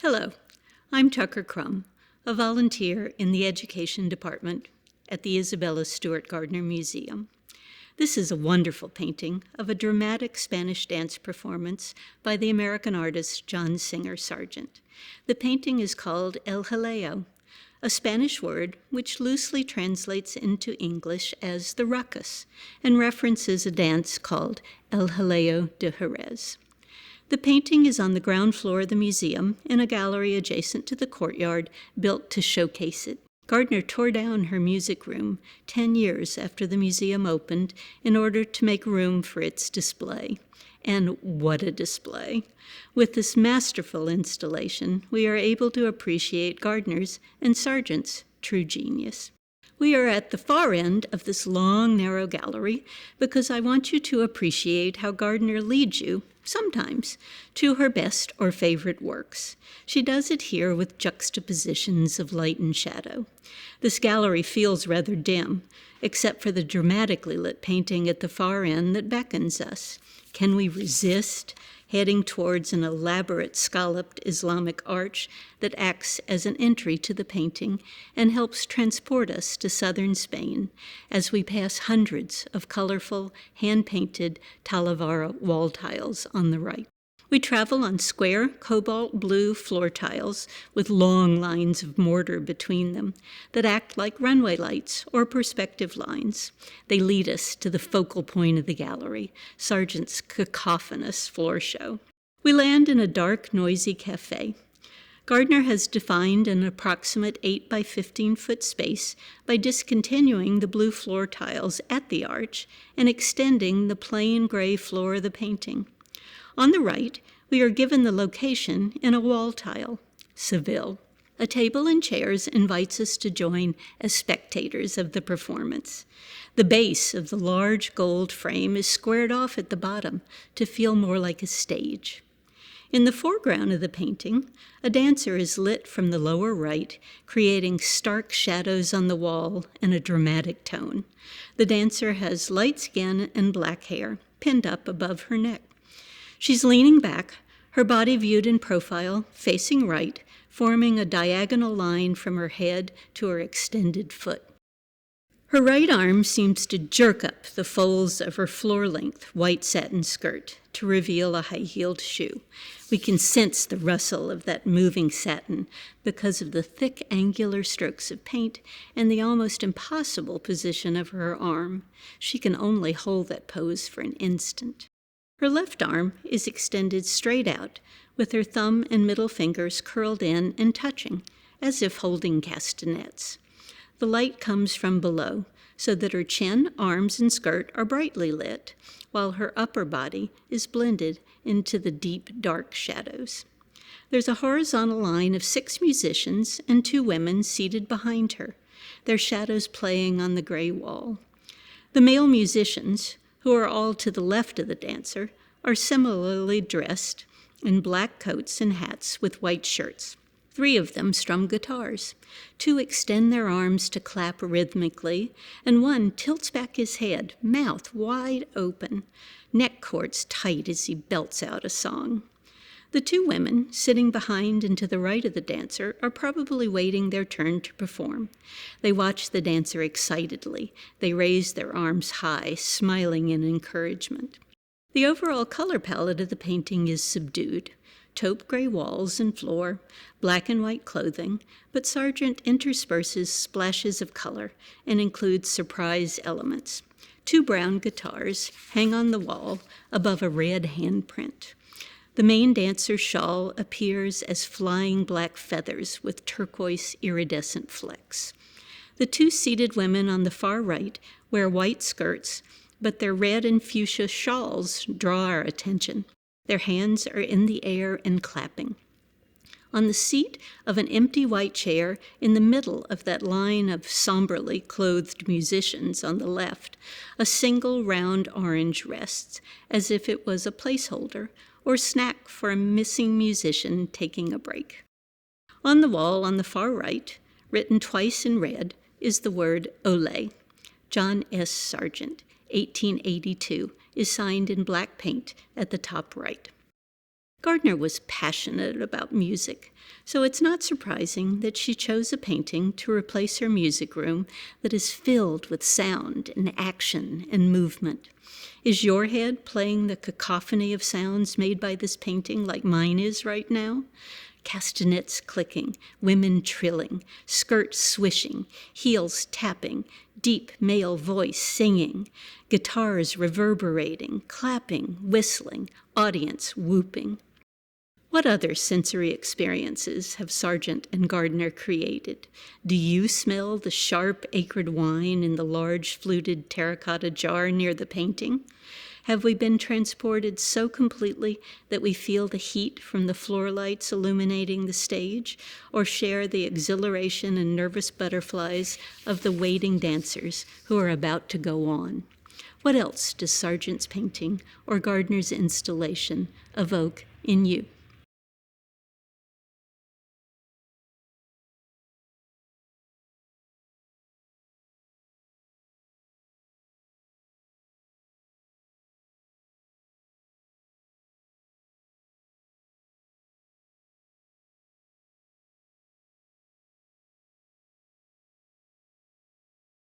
Hello, I'm Tucker Crum, a volunteer in the Education Department at the Isabella Stewart Gardner Museum. This is a wonderful painting of a dramatic Spanish dance performance by the American artist John Singer Sargent. The painting is called El Jaleo, a Spanish word which loosely translates into English as the ruckus and references a dance called El Jaleo de Jerez. The painting is on the ground floor of the museum in a gallery adjacent to the courtyard built to showcase it. Gardner tore down her music room 10 years after the museum opened in order to make room for its display. And what a display! With this masterful installation, we are able to appreciate Gardner's and Sargent's true genius. We are at the far end of this long, narrow gallery because I want you to appreciate how Gardner leads you, sometimes, to her best or favorite works. She does it here with juxtapositions of light and shadow. This gallery feels rather dim, except for the dramatically lit painting at the far end that beckons us. Can we resist heading towards an elaborate scalloped Islamic arch that acts as an entry to the painting and helps transport us to southern Spain as we pass hundreds of colorful, hand-painted Talavera wall tiles on the right? We travel on square, cobalt blue floor tiles with long lines of mortar between them that act like runway lights or perspective lines. They lead us to the focal point of the gallery, Sargent's cacophonous floor show. We land in a dark, noisy cafe. Gardner has defined an approximate 8 by 15-foot space by discontinuing the blue floor tiles at the arch and extending the plain gray floor of the painting. On the right, we are given the location in a wall tile, Seville. A table and chairs invites us to join as spectators of the performance. The base of the large gold frame is squared off at the bottom to feel more like a stage. In the foreground of the painting, a dancer is lit from the lower right, creating stark shadows on the wall and a dramatic tone. The dancer has light skin and black hair, pinned up above her neck. She's leaning back, her body viewed in profile, facing right, forming a diagonal line from her head to her extended foot. Her right arm seems to jerk up the folds of her floor-length white satin skirt to reveal a high-heeled shoe. We can sense the rustle of that moving satin because of the thick angular strokes of paint and the almost impossible position of her arm. She can only hold that pose for an instant. Her left arm is extended straight out, with her thumb and middle fingers curled in and touching, as if holding castanets. The light comes from below, so that her chin, arms, and skirt are brightly lit, while her upper body is blended into the deep, dark shadows. There's a horizontal line of 6 musicians and 2 women seated behind her, their shadows playing on the gray wall. The male musicians, who are all to the left of the dancer, are similarly dressed in black coats and hats with white shirts. 3 of them strum guitars. 2 extend their arms to clap rhythmically, and 1 tilts back his head, mouth wide open, neck cords tight as he belts out a song. The 2 women, sitting behind and to the right of the dancer, are probably waiting their turn to perform. They watch the dancer excitedly. They raise their arms high, smiling in encouragement. The overall color palette of the painting is subdued. Taupe gray walls and floor, black and white clothing, but Sargent intersperses splashes of color and includes surprise elements. 2 brown guitars hang on the wall above a red handprint. The main dancer's shawl appears as flying black feathers with turquoise iridescent flecks. The 2 seated women on the far right wear white skirts, but their red and fuchsia shawls draw our attention. Their hands are in the air and clapping. On the seat of an empty white chair in the middle of that line of somberly clothed musicians on the left, a single round orange rests, as if it was a placeholder or snack for a missing musician taking a break. On the wall on the far right, written twice in red, is the word Ole. John S. Sargent, 1882, is signed in black paint at the top right. Gardner was passionate about music, so it's not surprising that she chose a painting to replace her music room that is filled with sound and action and movement. Is your head playing the cacophony of sounds made by this painting like mine is right now? Castanets clicking, women trilling, skirts swishing, heels tapping, deep male voice singing, guitars reverberating, clapping, whistling, audience whooping. What other sensory experiences have Sargent and Gardner created? Do you smell the sharp acrid wine in the large fluted terracotta jar near the painting? Have we been transported so completely that we feel the heat from the floor lights illuminating the stage, or share the exhilaration and nervous butterflies of the waiting dancers who are about to go on? What else does Sargent's painting or Gardner's installation evoke in you?